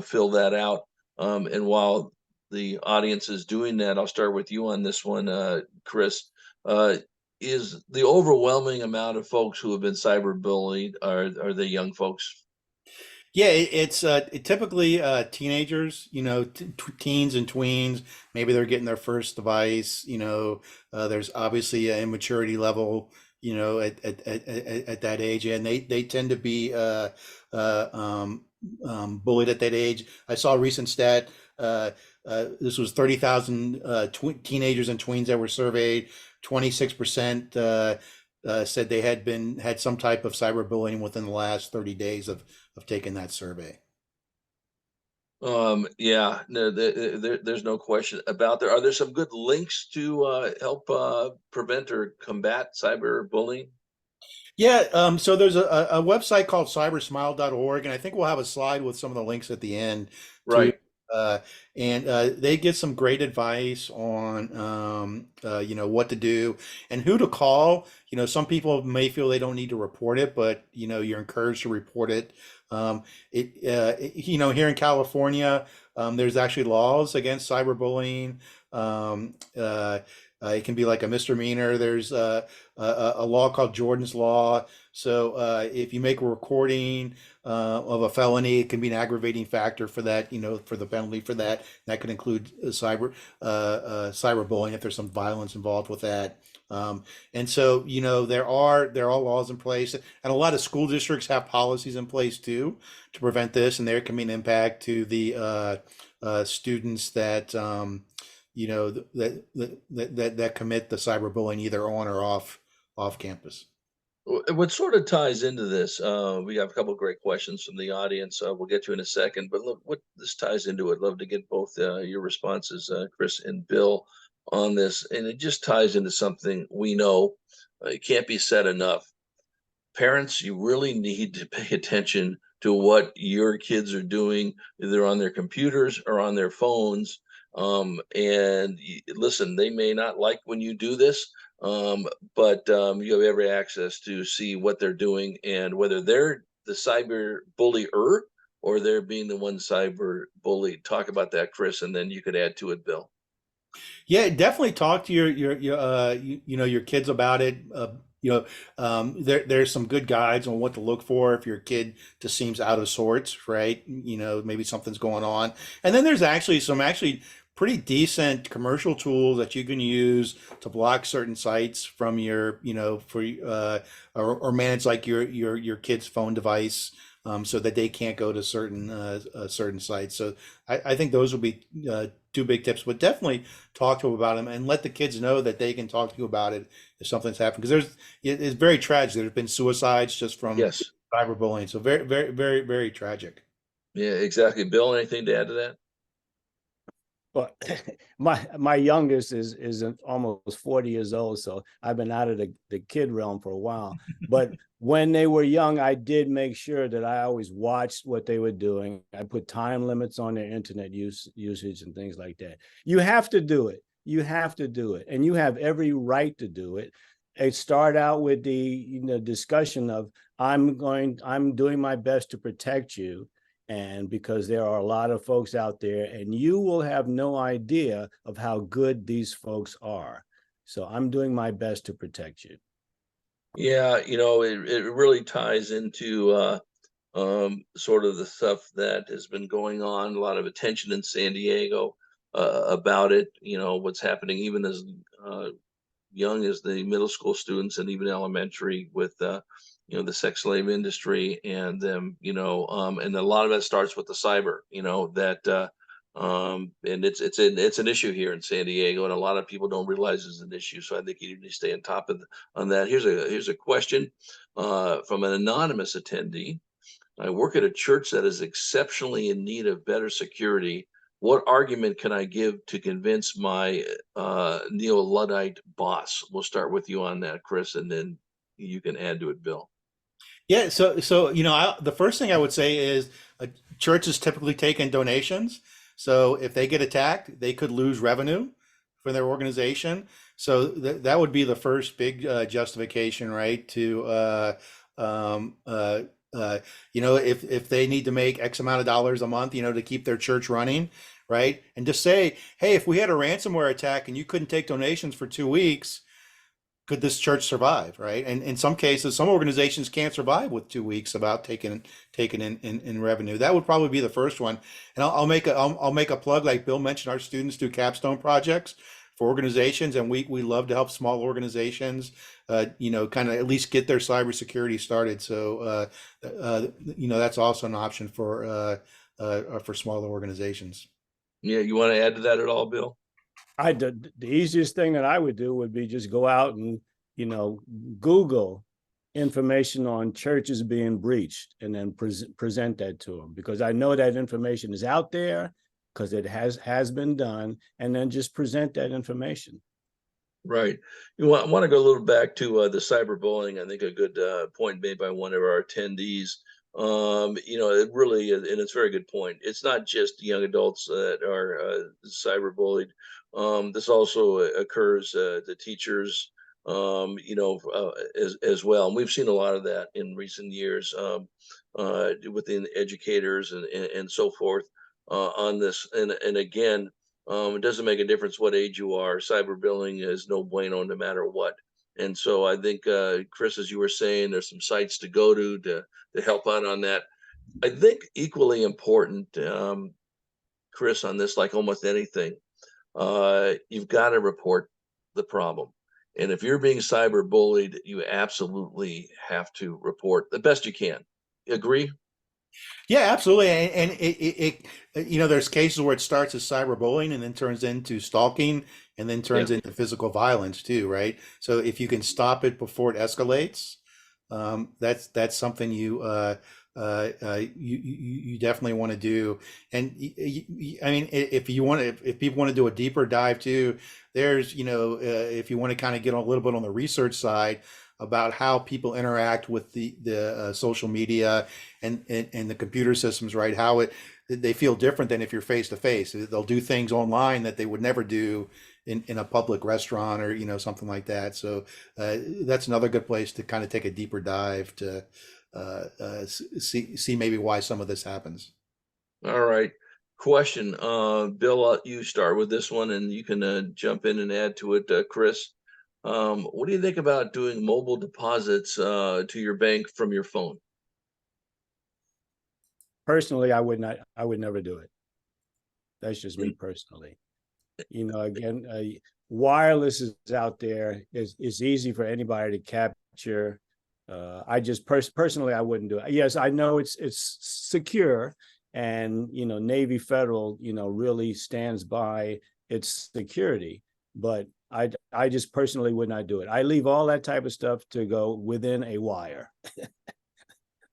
fill that out. And while the audience is doing that, I'll start with you on this one, Chris. Is the overwhelming amount of folks who have been cyberbullied are they young folks? Yeah, it's typically teenagers, teens and tweens. Maybe they're getting their first device. There's obviously an immaturity level, at that age, and they tend to be bullied at that age. I saw a recent stat. This was 30,000 teenagers and tweens that were surveyed. 26% said they had some type of cyberbullying within the last 30 days of taking that survey. Yeah, no, there's no question about there. Are there some good links to help prevent or combat cyberbullying? Yeah, so there's a website called cybersmile.org, and I think we'll have a slide with some of the links at the end too. Right. And they get some great advice on what to do and who to call. Some people may feel they don't need to report it, but you're encouraged to report it. Here in California, there's actually laws against cyberbullying. It can be like a misdemeanor. There's a law called Jordan's Law. So if you make a recording of a felony, it can be an aggravating factor for that, for the penalty for that. That could include cyberbullying if there's some violence involved with that. And so, there are laws in place, and a lot of school districts have policies in place too to prevent this, and there can be an impact to the students that that commit the cyberbullying either on or off campus. What sort of ties into this? We have a couple of great questions from the audience. We'll get to in a second, but look, what this ties into, I'd love to get both your responses, Chris and Bill, on this. And it just ties into something we know. It can't be said enough. Parents, you really need to pay attention to what your kids are doing, either on their computers or on their phones. And listen, they may not like when you do this, but you have every access to see what they're doing and whether they're the cyber bullier or they're being the one cyber bullied. Talk about that, Chris, and then you could add to it, Bill. Yeah, definitely talk to your kids about it. There's some good guides on what to look for if your kid just seems out of sorts, right? Maybe something's going on. And then there's actually some pretty decent commercial tools that you can use to block certain sites from your, or manage like your kid's phone device. So that they can't go to certain sites. So I think those will be 2 big tips. But definitely talk to them about them and let the kids know that they can talk to you about it if something's happened. Because it's very tragic. There's been suicides just from Yes. cyberbullying. So very, very, very, very tragic. Yeah, exactly. Bill, anything to add to that? But my youngest is almost 40 years old, so I've been out of the kid realm for a while. But when they were young, I did make sure that I always watched what they were doing. I put time limits on their internet usage and things like that. You have to do it. You have to do it, and you have every right to do it. It start out with the discussion of I'm doing my best to protect you. And because there are a lot of folks out there, and you will have no idea of how good these folks are. So I'm doing my best to protect you. Yeah, it really ties into sort of the stuff that has been going on, a lot of attention in San Diego about it, what's happening even as uh, young as the middle school students and even elementary with the sex slave industry and them, and a lot of that starts with the cyber, that and it's an issue here in San Diego, and a lot of people don't realize it's an issue. So I think you need to stay on top of on that. Here's a question from an anonymous attendee. I work at a church that is exceptionally in need of better security. What argument can I give to convince my neo-Luddite boss? We'll start with you on that, Chris, and then you can add to it, Bill. Yeah, so the first thing I would say is churches typically take in donations. So if they get attacked, they could lose revenue for their organization. So that would be the first big justification, right? To um, uh, if they need to make X amount of dollars a month, to keep their church running, right? And just say, hey, if we had a ransomware attack and you couldn't take donations for 2 weeks, could this church survive, right? And in some cases, some organizations can't survive with 2 weeks about taking in revenue. That would probably be the first one. And I'll make a plug, like Bill mentioned. Our students do capstone projects for organizations, and we love to help small organizations, kind of at least get their cybersecurity started. So that's also an option for smaller organizations. Yeah, you want to add to that at all, Bill? The easiest thing that I would do would be just go out and, Google information on churches being breached and then present that to them, because I know that information is out there because it has been done, and then just present that information. Right. Want to go a little back to the cyberbullying. I think a good point made by one of our attendees. It really is, and it's a very good point. It's not just young adults that are cyberbullied. This also occurs to teachers, as well. And we've seen a lot of that in recent years within educators and so forth on this. And again, it doesn't make a difference what age you are. Cyberbullying is no bueno no matter what. And so I think, Chris, as you were saying, there's some sites to go to help out on that. I think equally important, Chris, on this, like almost anything, you've got to report the problem. And if you're being cyberbullied, you absolutely have to report the best you can. Agree? Yeah, absolutely. And there's cases where it starts as cyberbullying and then turns into stalking and then Yeah. turns into physical violence too, right? So if you can stop it before it escalates, that's something you definitely want to do. And I mean, if people want to do a deeper dive too, there's, if you want to kind of get a little bit on the research side about how people interact with the social media and the computer systems, right? How they feel different than if you're face to face. They'll do things online that they would never do in a public restaurant or something like that. So that's another good place to kind of take a deeper dive to see maybe why some of this happens. All right. Question, Bill, you start with this one, and you can jump in and add to it, Chris. What do you think about doing mobile deposits to your bank from your phone? Personally, I would not. I would never do it. That's just me personally. Again, wireless is out there. It's easy for anybody to capture. I just personally, I wouldn't do it. Yes, I know it's secure, and Navy Federal, really stands by its security. But I just personally would not do it. I leave all that type of stuff to go within a wire,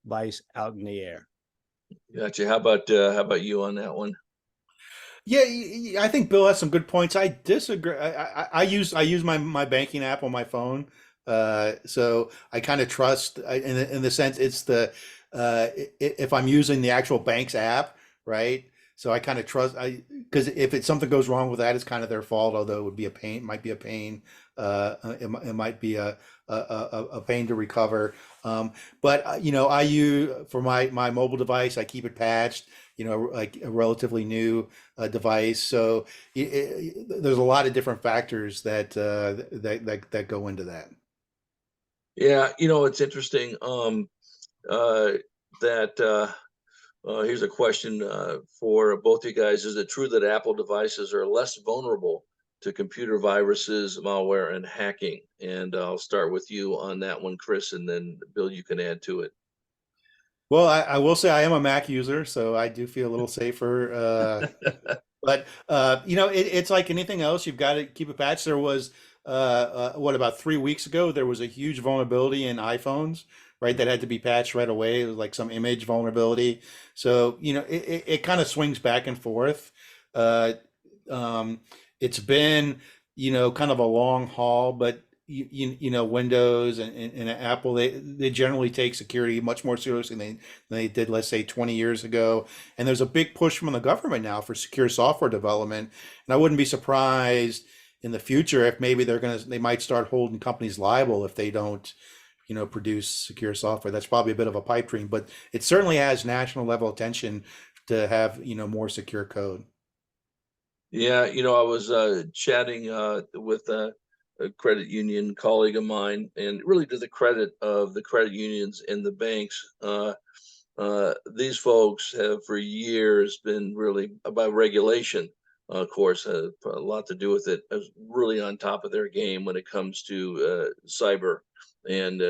vice out in the air. Gotcha. How about you on that one? Yeah, I think Bill has some good points. I disagree. I use my banking app on my phone, so I kind of trust in the sense it's if I'm using the actual bank's app, right? So I kind of trust because if something goes wrong with that, it's kind of their fault. Although it would be a pain, might be a pain. It might be a pain to recover. But I use for my mobile device, I keep it patched. Like a relatively new device. So there's a lot of different factors that go into that. Yeah, it's interesting. That here's a question for both you guys. Is it true that Apple devices are less vulnerable to computer viruses, malware, and hacking? And I'll start with you on that one, Chris, and then Bill, you can add to it. Well, I will say I am a Mac user, so I do feel a little safer. But it's like anything else. You've got to keep it patched. There was what, about 3 weeks ago, there was a huge vulnerability in iPhones, right? That had to be patched right away. It was like some image vulnerability. So it kind of swings back and forth. Uh, it's been kind of a long haul, but Windows and Apple, they generally take security much more seriously than they did, let's say, 20 years ago. And there's a big push from the government now for secure software development. And I wouldn't be surprised in the future if maybe they might start holding companies liable if they don't, produce secure software. That's probably a bit of a pipe dream, but it certainly has national level attention to have, more secure code. Yeah, I was chatting with a credit union colleague of mine, and really to the credit of the credit unions and the banks, these folks have for years been really about regulation, of course, a lot to do with it, really on top of their game when it comes to cyber and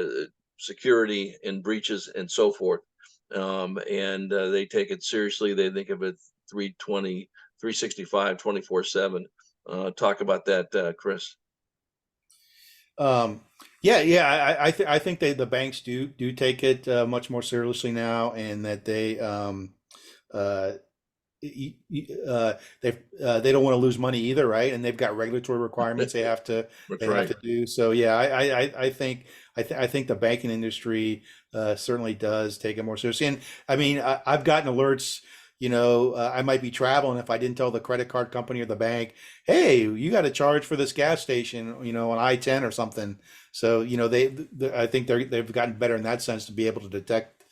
security and breaches and so forth. And they take it seriously. They think of it 320 365, 24/7. Talk about that, Chris. Yeah. I think the banks do take it much more seriously now, and that uh, they don't want to lose money either, right? And they've got regulatory requirements That's they have right. to do. So yeah, I think the banking industry certainly does take it more seriously. And I mean, I've gotten alerts. I might be traveling if I didn't tell the credit card company or the bank, hey, you got to charge for this gas station, on I-10 or something. So I think they've gotten better in that sense to be able to detect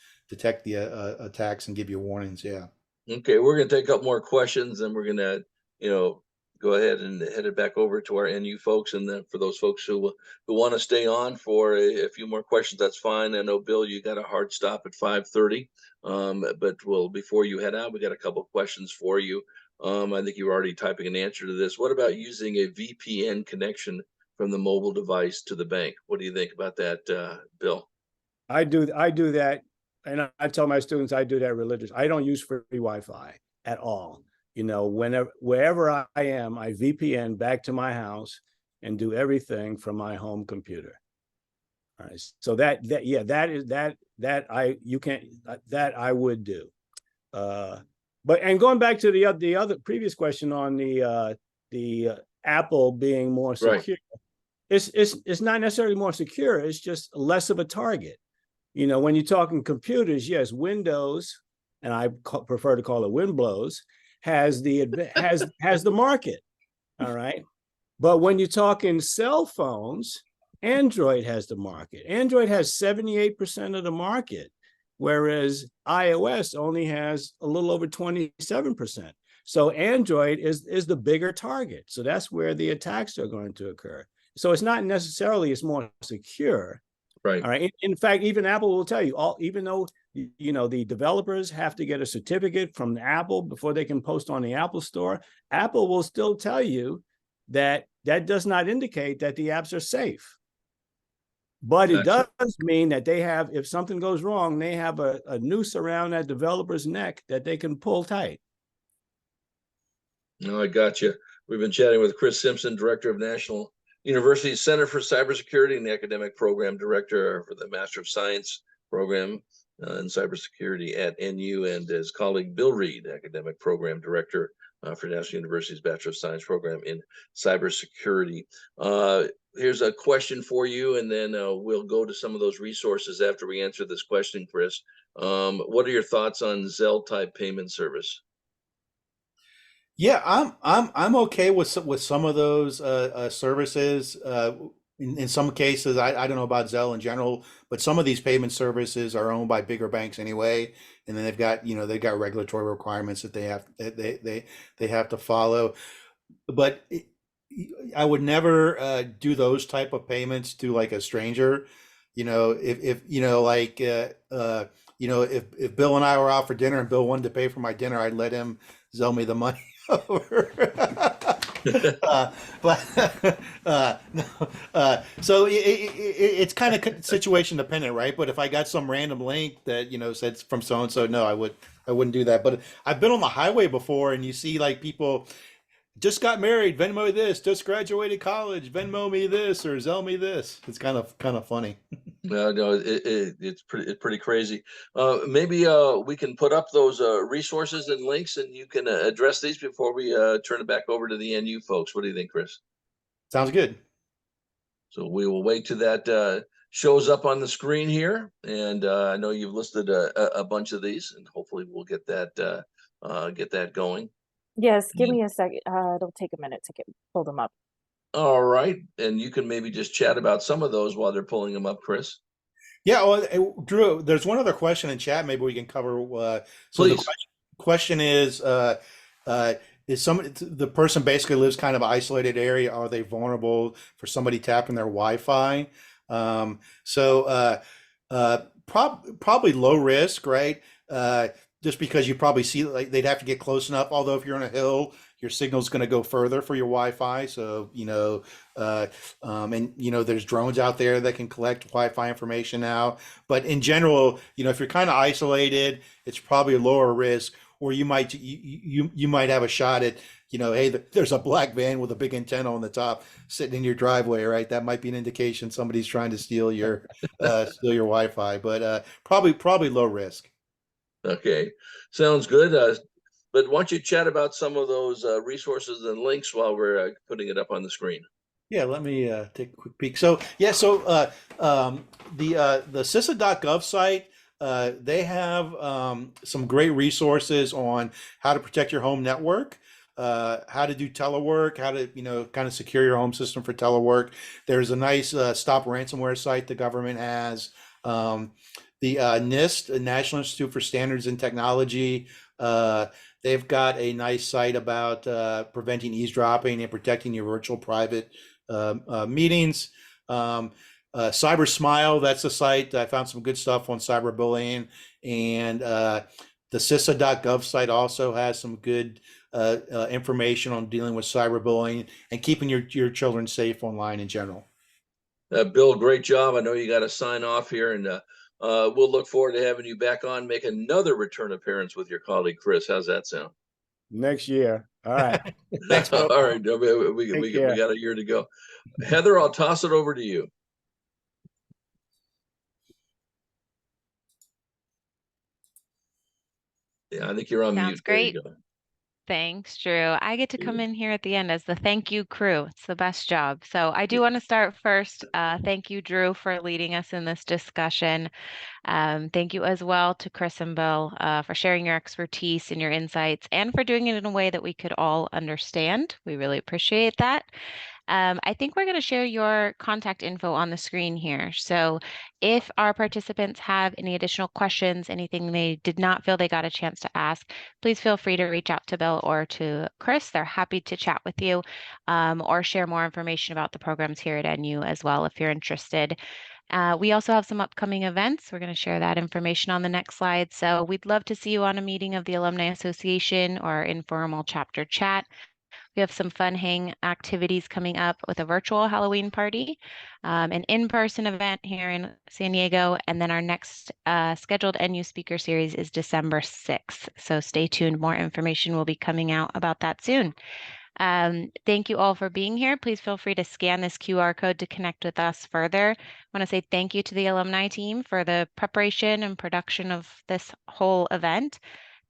the attacks and give you warnings. Yeah. Okay, we're going to take a couple more questions, and we're going to, go ahead and head it back over to our NU folks. And then for those folks who want to stay on for a few more questions, that's fine. I know, Bill, you got a hard stop at 5:30. But before you head out, we got a couple questions for you. I think you were already typing an answer to this. What about using a VPN connection from the mobile device to the bank? What do you think about that, Bill? I do that, and I tell my students I do that religiously. I don't use free Wi-Fi at all. Wherever I am, I VPN back to my house and do everything from my home computer. All right. So that I would do. But going back to the other previous question on the Apple being more Right. secure, it's not necessarily more secure. It's just less of a target. When you're talking computers, yes, Windows, and I prefer to call it Windblows, has the market. All right. But when you're talking cell phones, Android has the market. Android has 78% of the market, whereas iOS only has a little over 27%. So Android is the bigger target. So that's where the attacks are going to occur. So it's not necessarily it's more secure. Right. All right. In fact, even Apple will tell you, even though the developers have to get a certificate from Apple before they can post on the Apple Store, Apple will still tell you that does not indicate that the apps are safe. But it Gotcha. does mean that they have, if something goes wrong, they have a noose around that developer's neck that they can pull tight. No, I got you. We've been chatting with Chris Simpson, Director of National University Center for Cybersecurity and the Academic Program Director for the Master of Science program in cybersecurity at NU, and his colleague Bill Reid, Academic Program Director for National University's Bachelor of Science program in cybersecurity. Here's a question for you, and then we'll go to some of those resources after we answer this question, Chris. What are your thoughts on Zelle type payment service? Yeah, I'm okay with some of those services. In some cases, I don't know about Zelle in general, but some of these payment services are owned by bigger banks anyway, and then they've got regulatory requirements that they have to follow. But I would never do those type of payments to like a stranger. if if Bill and I were out for dinner and Bill wanted to pay for my dinner, I'd let him Zelle me the money over. But no, so it's kind of situation dependent, right? But if I got some random link that said from so and so, no, I wouldn't do that. But I've been on the highway before, and you see like people just got married, Venmo this, just graduated college, Venmo me this or Zelle me this. It's kind of funny. No, it's pretty crazy. Maybe we can put up those resources and links, and you can address these before we turn it back over to the NU folks. What do you think, Chris? Sounds good. So we will wait till that shows up on the screen here, and I know you've listed a bunch of these, and hopefully we'll get that going. Yes, give me a second. It'll take a minute to pull them up. All right, and you can maybe just chat about some of those while they're pulling them up, Chris. Yeah, well, Drew, there's one other question in chat. Maybe we can cover. So Please. the question is the person basically lives kind of isolated area? Are they vulnerable for somebody tapping their Wi-Fi? Probably low risk, right? Just because you probably see like they'd have to get close enough. Although if you're on a hill, your signal's going to go further for your Wi-Fi. So there's drones out there that can collect Wi-Fi information now. But in general, if you're kind of isolated, it's probably a lower risk. Or you might have a shot at hey, there's a black van with a big antenna on the top sitting in your driveway, right? That might be an indication somebody's trying to steal your Wi-Fi. But probably low risk. Okay, sounds good. But why don't you chat about some of those resources and links while we're putting it up on the screen? Yeah, let me take a quick peek. So the CISA.gov site, they have some great resources on how to protect your home network, how to do telework, how to kind of secure your home system for telework. There's a nice stop ransomware site the government has. The NIST, the National Institute for Standards and Technology, they've got a nice site about preventing eavesdropping and protecting your virtual private meetings. Cyber Smile, that's a site. I found some good stuff on cyberbullying. And the CISA.gov site also has some good information on dealing with cyberbullying and keeping your children safe online in general. Bill, great job. I know you got to sign off here, and we'll look forward to having you back on, make another return appearance with your colleague, Chris. How's that sound? Next year. All right. Thanks, Bill. All right. We got a year to go. Heather, I'll toss it over to you. Yeah, I think you're on mute. Sounds great. There you go. Thanks, Drew. I get to come in here at the end as the thank you crew. It's the best job. So I do want to start first. Thank you, Drew, for leading us in this discussion. Thank you as well to Chris and Bill for sharing your expertise and your insights and for doing it in a way that we could all understand. We really appreciate that. I think we're going to share your contact info on the screen here. So if our participants have any additional questions, anything they did not feel they got a chance to ask, please feel free to reach out to Bill or to Chris. They're happy to chat with you or share more information about the programs here at NU as well if you're interested. We also have some upcoming events. We're going to share that information on the next slide. So we'd love to see you on a meeting of the Alumni Association or informal chapter chat. We have some fun hang activities coming up with a virtual Halloween party, an in-person event here in San Diego, and then our next scheduled NU speaker series is December 6th. So stay tuned. More information will be coming out about that soon. Thank you all for being here. Please feel free to scan this QR code to connect with us further. I want to say thank you to the alumni team for the preparation and production of this whole event.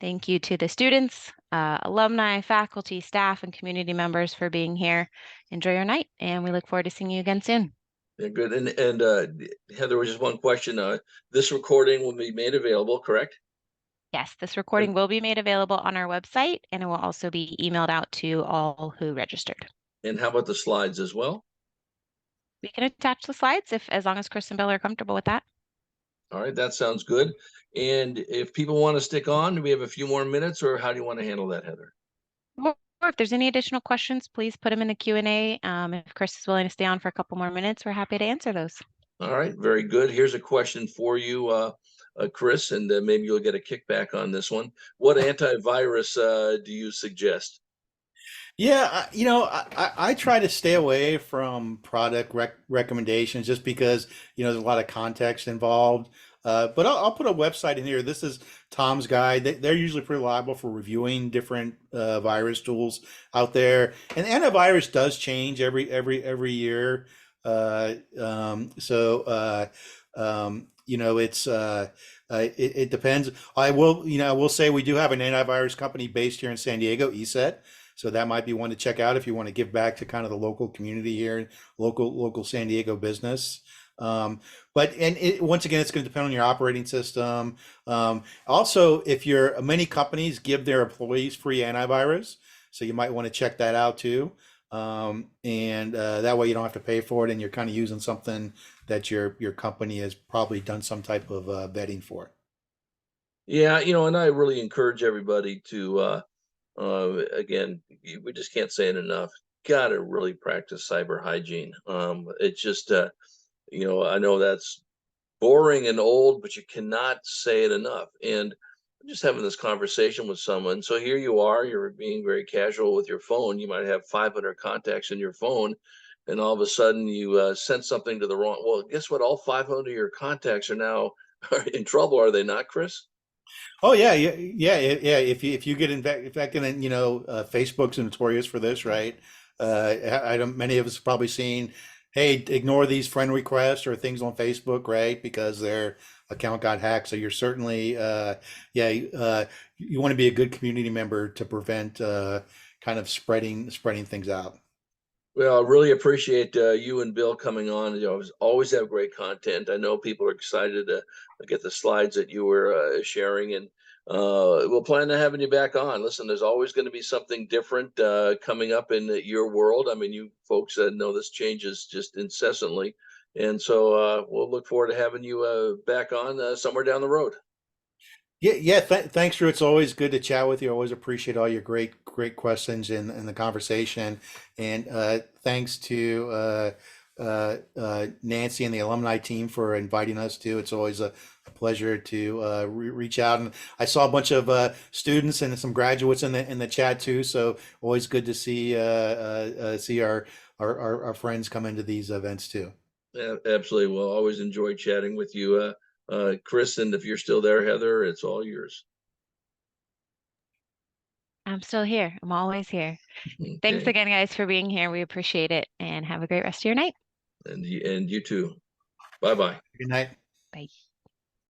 Thank you to the students, alumni, faculty, staff, and community members for being here. Enjoy your night, and we look forward to seeing you again soon. Yeah, good. And Heather, was just one question. This recording will be made available, correct? Yes, this recording will be made available on our website, and it will also be emailed out to all who registered. And how about the slides as well? We can attach the slides as long as Chris and Bill are comfortable with that. All right, that sounds good. And if people want to stick on, do we have a few more minutes, or how do you want to handle that, Heather? Or if there's any additional questions, please put them in the Q&A. If Chris is willing to stay on for a couple more minutes, we're happy to answer those. All right, very good. Here's a question for you, Chris, and maybe you'll get a kickback on this one. What antivirus do you suggest? Yeah, I try to stay away from product recommendations just because, there's a lot of context involved. But I'll put a website in here. This is Tom's Guide. They're usually pretty reliable for reviewing different virus tools out there. And antivirus does change every year. It depends. I will say we do have an antivirus company based here in San Diego, ESET. So that might be one to check out if you want to give back to kind of the local community here, local San Diego business. Once again, it's going to depend on your operating system. Also, if many companies give their employees free antivirus, so you might want to check that out too. That way you don't have to pay for it, and you're kind of using something that your company has probably done some type of vetting for. Yeah, and I really encourage everybody to, again, we just can't say it enough. Got to really practice cyber hygiene. It's just, I know that's boring and old, but you cannot say it enough. And I'm just having this conversation with someone. So here you are, you're being very casual with your phone. You might have 500 contacts in your phone, and all of a sudden you sent something to the wrong. Well, guess what? All 500 of your contacts are now in trouble, are they not, Chris? Oh yeah. If you get infected, and Facebook's notorious for this, right? I don't. Many of us have probably seen, hey, ignore these friend requests or things on Facebook, right? Because their account got hacked. So you're certainly, you want to be a good community member to prevent kind of spreading things out. Well, I really appreciate you and Bill coming on. Always have great content. I know people are excited to get the slides that you were sharing, and we'll plan to having you back on. Listen, there's always going to be something different coming up in your world. I mean, you folks know this changes just incessantly, and so we'll look forward to having you back on somewhere down the road. Thanks, Drew. It's always good to chat with you. I always appreciate all your great questions in the conversation. And thanks to Nancy and the alumni team for inviting us too. It's always a pleasure to reach out. And I saw a bunch of students and some graduates in the chat too. So always good to see our friends come into these events too. Yeah, absolutely. Well, always enjoy chatting with you, Chris. And if you're still there, Heather, it's all yours. I'm still here. I'm always here. Thanks Okay. again, guys, for being here. We appreciate it, and have a great rest of your night. And you too. Bye-bye. Good night. Bye.